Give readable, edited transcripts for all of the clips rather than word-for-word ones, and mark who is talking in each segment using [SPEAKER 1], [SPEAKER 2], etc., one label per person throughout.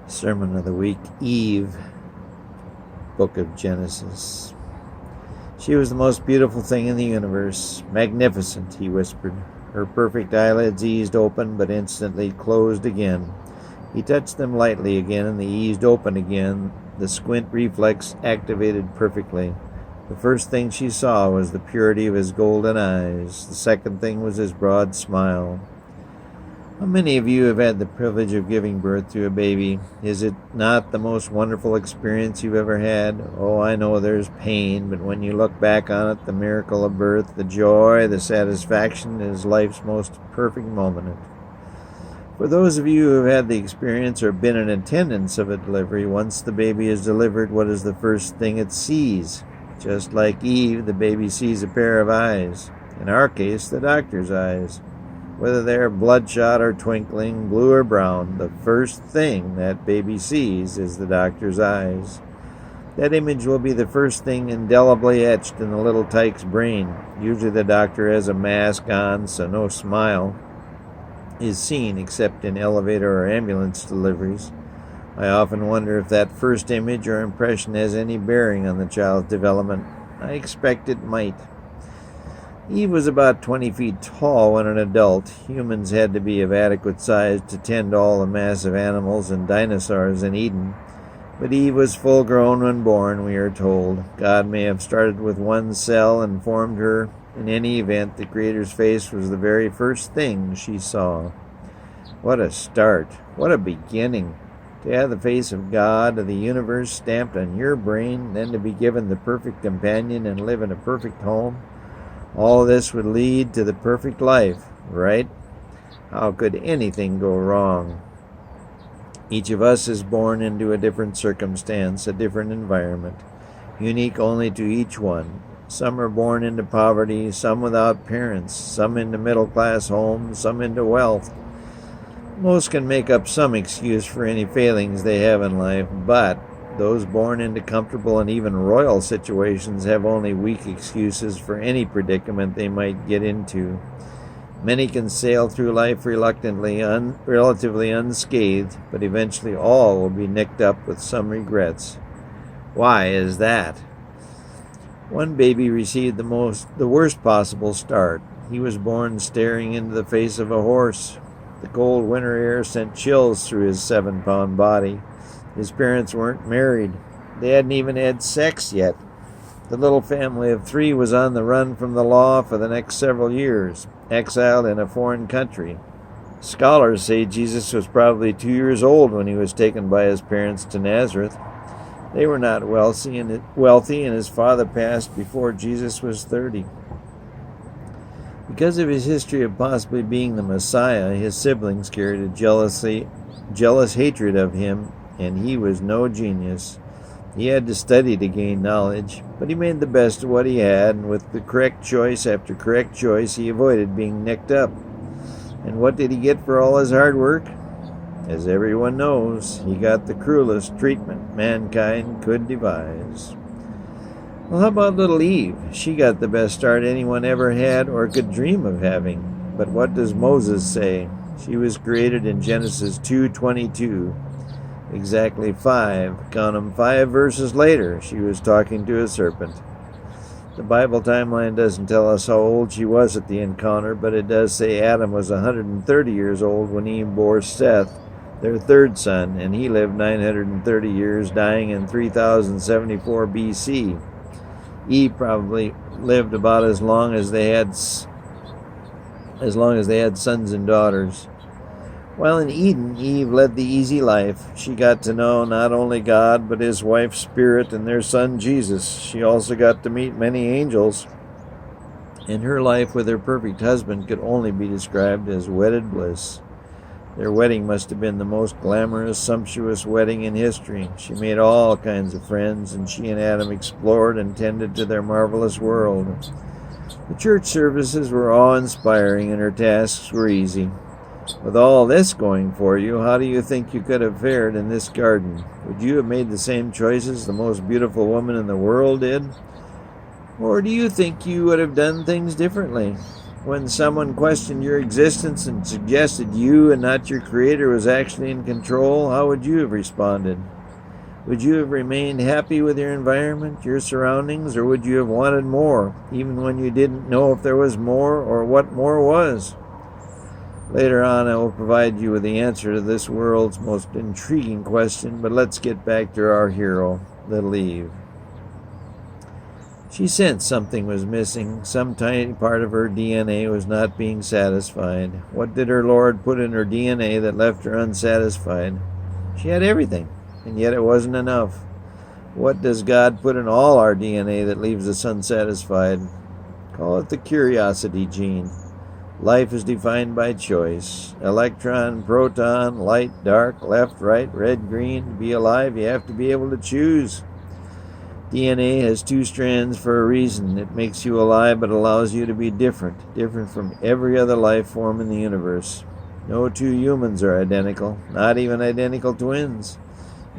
[SPEAKER 1] Sermon of the Week, Eve, Book of Genesis. She was the most beautiful thing in the universe. Magnificent, he whispered. Her perfect eyelids eased open, but instantly closed again. He touched them lightly again, and they eased open again, the squint reflex activated perfectly. The first thing she saw was the purity of his golden eyes. The second thing was his broad smile. How many of you have had the privilege of giving birth to a baby? Is it not the most wonderful experience you've ever had? Oh, I know there's pain, but when you look back on it, the miracle of birth, the joy, the satisfaction is life's most perfect moment. For those of you who have had the experience or been in attendance of a delivery, once the baby is delivered, what is the first thing it sees? Just like Eve, the baby sees a pair of eyes. In our case, the doctor's eyes. Whether they're bloodshot or twinkling, blue or brown, the first thing that baby sees is the doctor's eyes. That image will be the first thing indelibly etched in the little tyke's brain. Usually the doctor has a mask on, so no smile is seen except in elevator or ambulance deliveries. I often wonder if that first image or impression has any bearing on the child's development. I expect it might. Eve was about 20 feet tall when an adult. Humans had to be of adequate size to tend all the massive animals and dinosaurs in Eden. But Eve was full grown when born, we are told. God may have started with one cell and formed her. In any event, the Creator's face was the very first thing she saw. What a start! What a beginning! To have the face of God, of the universe, stamped on your brain, then to be given the perfect companion and live in a perfect home. All this would lead to the perfect life, right? How could anything go wrong? Each of us is born into a different circumstance, a different environment, unique only to each one. Some are born into poverty, some without parents, some into middle-class homes, some into wealth. Most can make up some excuse for any failings they have in life, but those born into comfortable and even royal situations have only weak excuses for any predicament they might get into. Many can sail through life reluctantly, relatively unscathed, but eventually all will be nicked up with some regrets. Why is that? One baby received the worst possible start. He was born staring into the face of a horse. The cold winter air sent chills through his 7-pound body. His parents weren't married. They hadn't even had sex yet. The little family of 3 was on the run from the law for the next several years, exiled in a foreign country. Scholars say Jesus was probably 2 years old when he was taken by his parents to Nazareth. They were not wealthy, and his father passed before Jesus was 30. Because of his history of possibly being the Messiah, his siblings carried a jealous hatred of him, and he was no genius. He had to study to gain knowledge, but he made the best of what he had, and with the correct choice after correct choice, he avoided being nicked up. And what did he get for all his hard work? As everyone knows, he got the cruelest treatment mankind could devise. Well, how about little Eve? She got the best start anyone ever had or could dream of having. But what does Moses say? She was created in Genesis 2:22. Exactly 5 verses later, she was talking to a serpent. The Bible timeline doesn't tell us how old she was at the encounter, but it does say Adam was 130 years old when Eve bore Seth, their third son, and he lived 930 years, dying in 3074 BC. Eve probably lived about as long as they had sons and daughters. While in Eden, Eve led the easy life. She got to know not only God, but his wife's spirit and their son Jesus. She also got to meet many angels. And her life with her perfect husband could only be described as wedded bliss. Their wedding must have been the most glamorous, sumptuous wedding in history. She made all kinds of friends, and she and Adam explored and tended to their marvelous world. The church services were awe-inspiring, and her tasks were easy. With all this going for you, how do you think you could have fared in this garden? Would you have made the same choices the most beautiful woman in the world did? Or do you think you would have done things differently? When someone questioned your existence and suggested you and not your creator was actually in control, how would you have responded? Would you have remained happy with your environment, your surroundings, or would you have wanted more, even when you didn't know if there was more or what more was? Later on, I will provide you with the answer to this world's most intriguing question, but let's get back to our hero, little Eve. She sensed something was missing. Some tiny part of her DNA was not being satisfied. What did her Lord put in her DNA that left her unsatisfied? She had everything, and yet it wasn't enough. What does God put in all our DNA that leaves us unsatisfied? Call it the curiosity gene. Life is defined by choice. Electron, proton, light, dark, left, right, red, green. To be alive, you have to be able to choose. DNA has two strands for a reason. It makes you alive, but allows you to be different from every other life form in the universe. No two humans are identical, not even identical twins.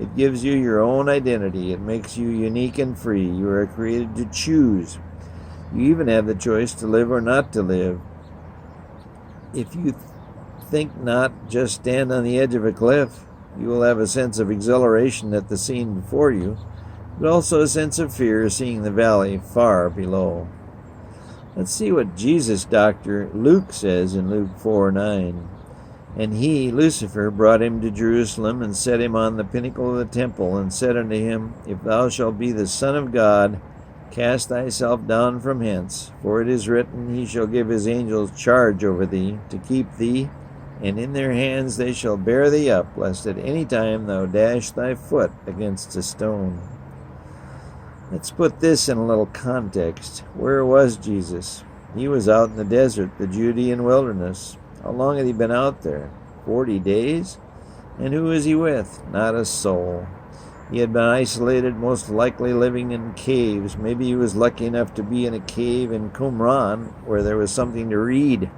[SPEAKER 1] It gives you your own identity. It makes you unique and free. You are created to choose. You even have the choice to live or not to live. If you think not, just stand on the edge of a cliff. You will have a sense of exhilaration at the scene before you, but also a sense of fear seeing the valley far below. Let's see what Jesus Dr. Luke says in Luke 4:9. And he, Lucifer, brought him to Jerusalem and set him on the pinnacle of the temple and said unto him, If thou shalt be the Son of God, cast thyself down from hence, for it is written, He shall give his angels charge over thee, to keep thee, and in their hands they shall bear thee up, lest at any time thou dash thy foot against a stone. Let's put this in a little context. Where was Jesus? He was out in the desert, the Judean wilderness. How long had he been out there? 40 days? And who was he with? Not a soul. He had been isolated, most likely living in caves. Maybe he was lucky enough to be in a cave in Qumran, where there was something to read.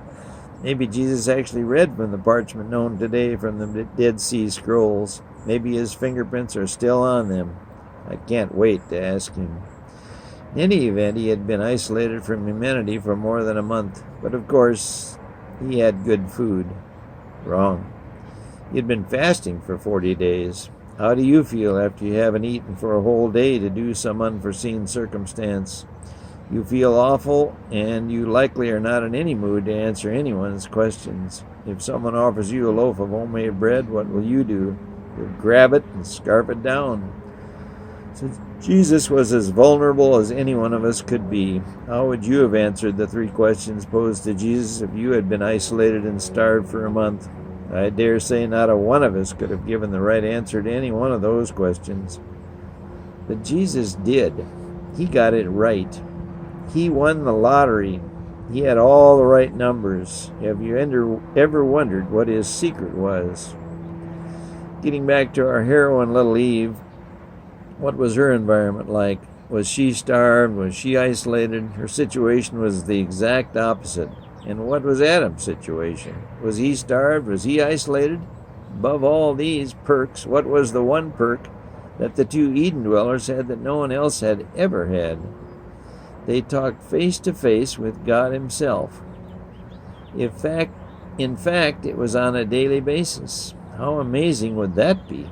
[SPEAKER 1] Maybe Jesus actually read from the parchment known today from the Dead Sea Scrolls. Maybe his fingerprints are still on them. I can't wait to ask him. In any event, he had been isolated from humanity for more than a month. But of course, he had good food. Wrong. He had been fasting for 40 days. How do you feel after you haven't eaten for a whole day to do some unforeseen circumstance? You feel awful, and you likely are not in any mood to answer anyone's questions. If someone offers you a loaf of homemade bread, what will you do? You'll grab it and scarf it down. So Jesus was as vulnerable as any one of us could be. How would you have answered the three questions posed to Jesus if you had been isolated and starved for a month? I dare say not a one of us could have given the right answer to any one of those questions. But Jesus did. He got it right. He won the lottery. He had all the right numbers. Have you ever wondered what his secret was? Getting back to our heroine, little Eve, what was her environment like? Was she starved? Was she isolated? Her situation was the exact opposite. And what was Adam's situation? Was he starved? Was he isolated? Above all these perks, what was the one perk that the two Eden dwellers had that no one else had ever had? They talked face to face with God himself. In fact, it was on a daily basis. How amazing would that be?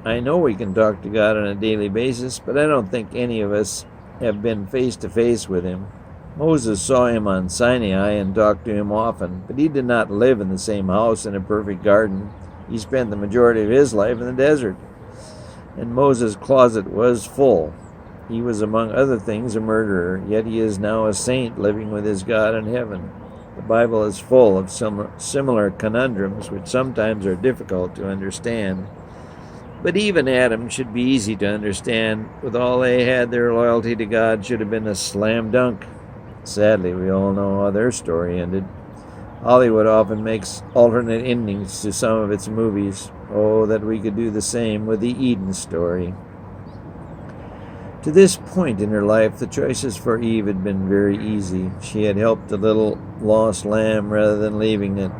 [SPEAKER 1] I know we can talk to God on a daily basis, but I don't think any of us have been face to face with him. Moses saw him on Sinai and talked to him often, but he did not live in the same house in a perfect garden. He spent the majority of his life in the desert. And Moses' closet was full. He was, among other things, a murderer, yet he is now a saint living with his God in heaven. The Bible is full of similar conundrums which sometimes are difficult to understand. But even Adam should be easy to understand. With all they had, their loyalty to God should have been a slam dunk. Sadly, we all know how their story ended. Hollywood often makes alternate endings to some of its movies. Oh, that we could do the same with the Eden story. To this point in her life, the choices for Eve had been very easy. She had helped the little lost lamb rather than leaving it.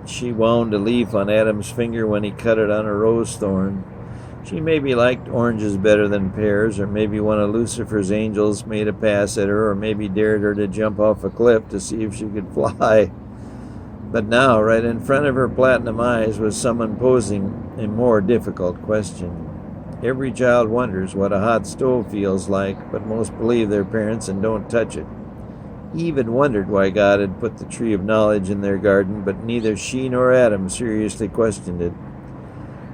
[SPEAKER 1] She wound a leaf on Adam's finger when he cut it on a rose thorn. She maybe liked oranges better than pears, or maybe one of Lucifer's angels made a pass at her, or maybe dared her to jump off a cliff to see if she could fly. But now, right in front of her platinum eyes, was someone posing a more difficult question. Every child wonders what a hot stove feels like, but most believe their parents and don't touch it. Eve had wondered why God had put the tree of knowledge in their garden, but neither she nor Adam seriously questioned it.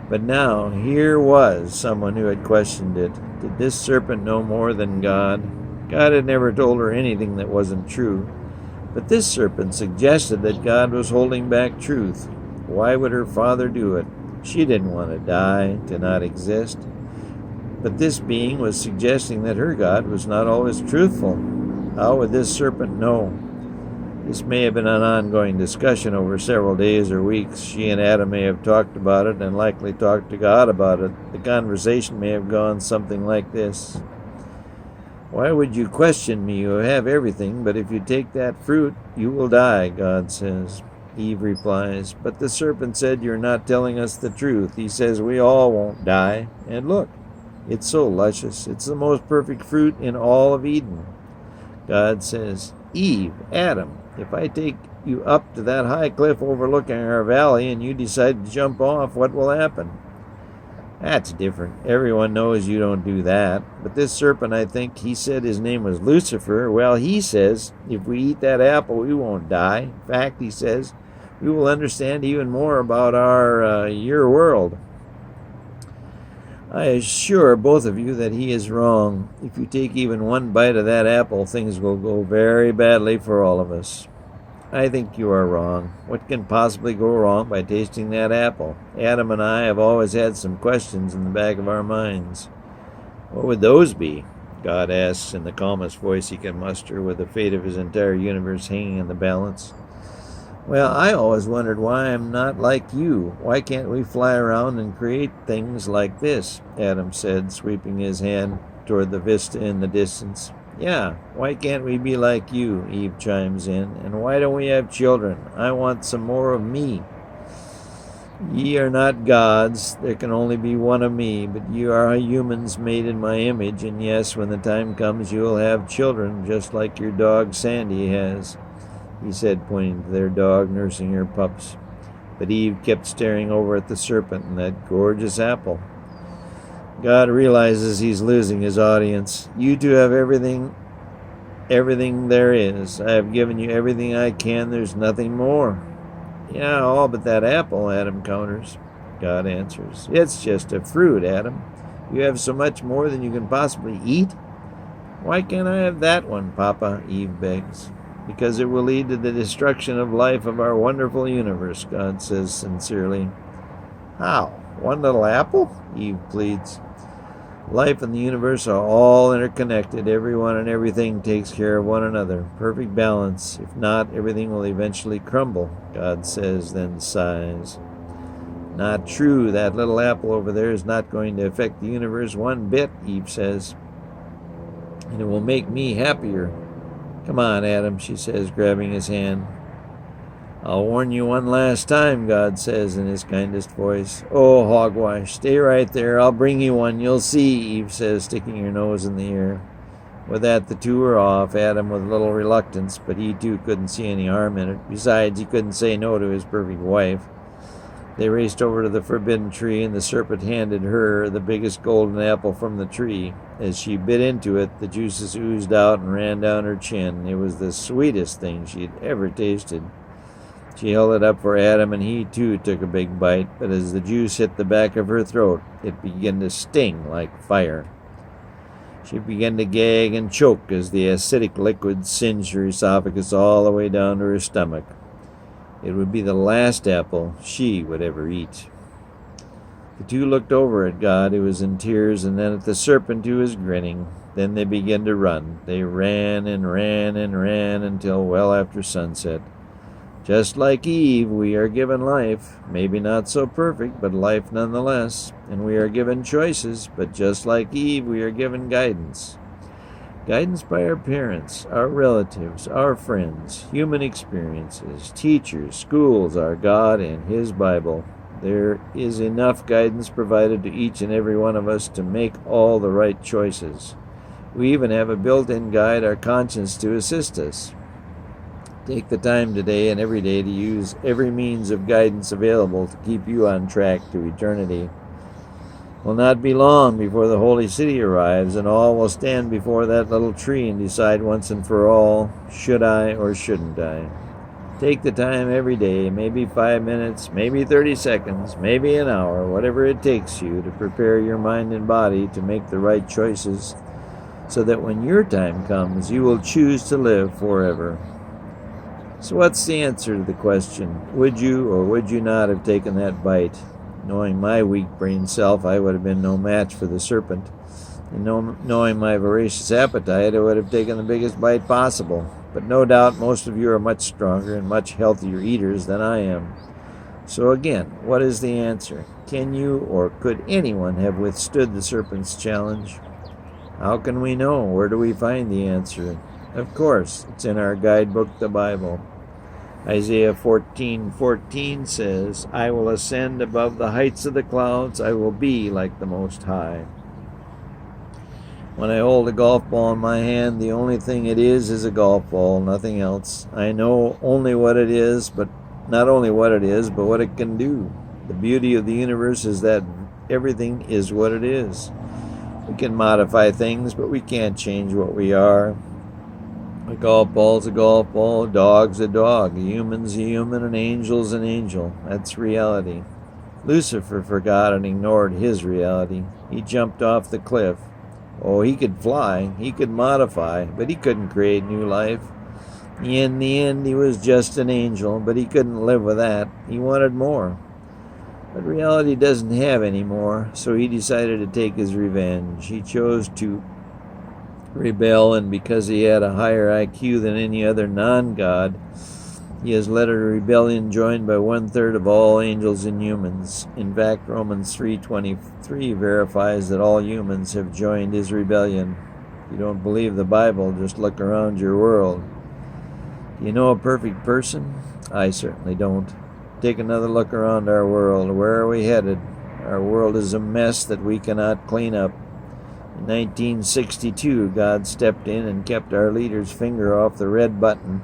[SPEAKER 1] But now, here was someone who had questioned it. Did this serpent know more than God? God had never told her anything that wasn't true. But this serpent suggested that God was holding back truth. Why would her father do it? She didn't want to die, to not exist. But this being was suggesting that her God was not always truthful. How would this serpent know? This may have been an ongoing discussion over several days or weeks. She and Adam may have talked about it and likely talked to God about it. The conversation may have gone something like this. Why would you question me? You have everything, but if you take that fruit, you will die, God says. Eve replies, but the serpent said you're not telling us the truth. He says we all won't die. And look, it's so luscious. It's the most perfect fruit in all of Eden. God says, Eve, Adam, if I take you up to that high cliff overlooking our valley and you decide to jump off, what will happen? That's different. Everyone knows you don't do that. But this serpent, I think he said his name was Lucifer. Well, he says if we eat that apple, we won't die. In fact, he says we will understand even more about your world. I assure both of you that he is wrong. If you take even one bite of that apple, things will go very badly for all of us. I think you are wrong. What can possibly go wrong by tasting that apple? Adam and I have always had some questions in the back of our minds. What would those be? God asks in the calmest voice he can muster, with the fate of his entire universe hanging in the balance. Well, I always wondered why I'm not like you. Why can't we fly around and create things like this? Adam said, sweeping his hand toward the vista in the distance. Yeah, why can't we be like you? Eve chimes in. And why don't we have children? I want some more of me. Ye are not gods. There can only be one of me, but you are humans made in my image, and yes, when the time comes, you will have children, just like your dog Sandy has, he said, pointing to their dog nursing her pups. But Eve kept staring over at the serpent and that gorgeous apple. God realizes he's losing his audience. You two have everything there is. I have given you everything I can. There's nothing more. Yeah, all but that apple, Adam counters. God answers, it's just a fruit, Adam. You have so much more than you can possibly eat. Why can't I have that one, Papa? Eve begs. Because it will lead to the destruction of life of our wonderful universe, God says sincerely. How? One little apple? Eve pleads. Life and the universe are all interconnected. Everyone and everything takes care of one another. Perfect balance. If not, everything will eventually crumble, God says, then sighs. Not true. That little apple over there is not going to affect the universe one bit, Eve says. And it will make me happier. Come on, Adam, she says, grabbing his hand. I'll warn you one last time, God says in his kindest voice. Oh, hogwash, stay right there. I'll bring you one. You'll see, Eve says, sticking her nose in the air. With that, the two were off, Adam with little reluctance, but he too couldn't see any harm in it. Besides, he couldn't say no to his perfect wife. They raced over to the forbidden tree, and the serpent handed her the biggest golden apple from the tree. As she bit into it, the juices oozed out and ran down her chin. It was the sweetest thing she had ever tasted. She held it up for Adam, and he too took a big bite, but as the juice hit the back of her throat, it began to sting like fire. She began to gag and choke as the acidic liquid singed her esophagus all the way down to her stomach. It would be the last apple she would ever eat. The two looked over at God, who was in tears, and then at the serpent, who was grinning. Then they began to run. They ran and ran and ran until well after sunset. Just like Eve, we are given life, maybe not so perfect, but life nonetheless. And we are given choices, but just like Eve, we are given guidance. Guidance by our parents, our relatives, our friends, human experiences, teachers, schools, our God, and His Bible. There is enough guidance provided to each and every one of us to make all the right choices. We even have a built-in guide, our conscience, to assist us. Take the time today and every day to use every means of guidance available to keep you on track to eternity. It will not be long before the holy city arrives, and all will stand before that little tree and decide once and for all, should I or shouldn't I? Take the time every day, maybe 5 minutes, maybe 30 seconds, maybe an hour, whatever it takes you to prepare your mind and body to make the right choices, so that when your time comes, you will choose to live forever. So what's the answer to the question, would you or would you not have taken that bite? Knowing my weak-brained self, I would have been no match for the serpent. And knowing my voracious appetite, I would have taken the biggest bite possible. But no doubt most of you are much stronger and much healthier eaters than I am. So again, what is the answer? Can you or could anyone have withstood the serpent's challenge? How can we know? Where do we find the answer? Of course, it's in our guidebook, the Bible. Isaiah 14:14 says, I will ascend above the heights of the clouds. I will be like the Most High. When I hold a golf ball in my hand, the only thing it is a golf ball, nothing else. I know only what it is, but not only what it is, but what it can do. The beauty of the universe is that everything is what it is. We can modify things, but we can't change what we are. A golf ball's a golf ball, a dog's a dog, a human's a human, an angel's an angel. That's reality. Lucifer forgot and ignored his reality. He jumped off the cliff. Oh, he could fly, he could modify, but he couldn't create new life. In the end, he was just an angel, but he couldn't live with that. He wanted more. But reality doesn't have any more, so he decided to take his revenge. He chose to rebel, and because he had a higher IQ than any other non-God, he has led a rebellion joined by 1/3 of all angels and humans. In fact, Romans 3:23 verifies that all humans have joined his rebellion. If you don't believe the Bible, just look around your world. Do you know a perfect person? I certainly don't. Take another look around our world. Where are we headed? Our world is a mess that we cannot clean up. In 1962, God stepped in and kept our leader's finger off the red button.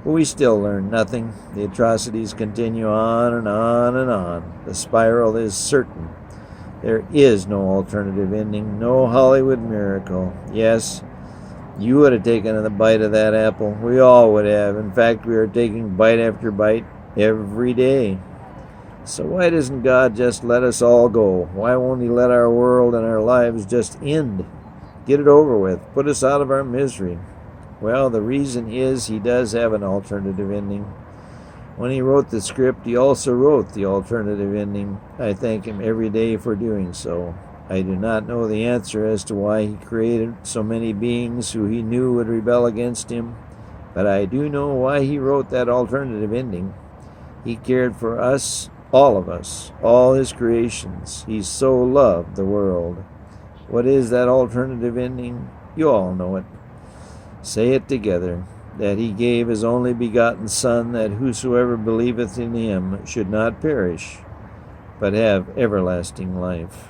[SPEAKER 1] But we still learn nothing. The atrocities continue on and on and on. The spiral is certain. There is no alternative ending, no Hollywood miracle. Yes, you would have taken a bite of that apple. We all would have. In fact, we are taking bite after bite every day. So why doesn't God just let us all go? Why won't he let our world and our lives just end? Get it over with. Put us out of our misery. Well, the reason is he does have an alternative ending. When he wrote the script, he also wrote the alternative ending. I thank him every day for doing so. I do not know the answer as to why he created so many beings who he knew would rebel against him, but I do know why he wrote that alternative ending. He cared for us, all of us, all his creations. He so loved the world. What is that alternative ending? You all know it. Say it together, that he gave his only begotten Son, that whosoever believeth in him should not perish, but have everlasting life.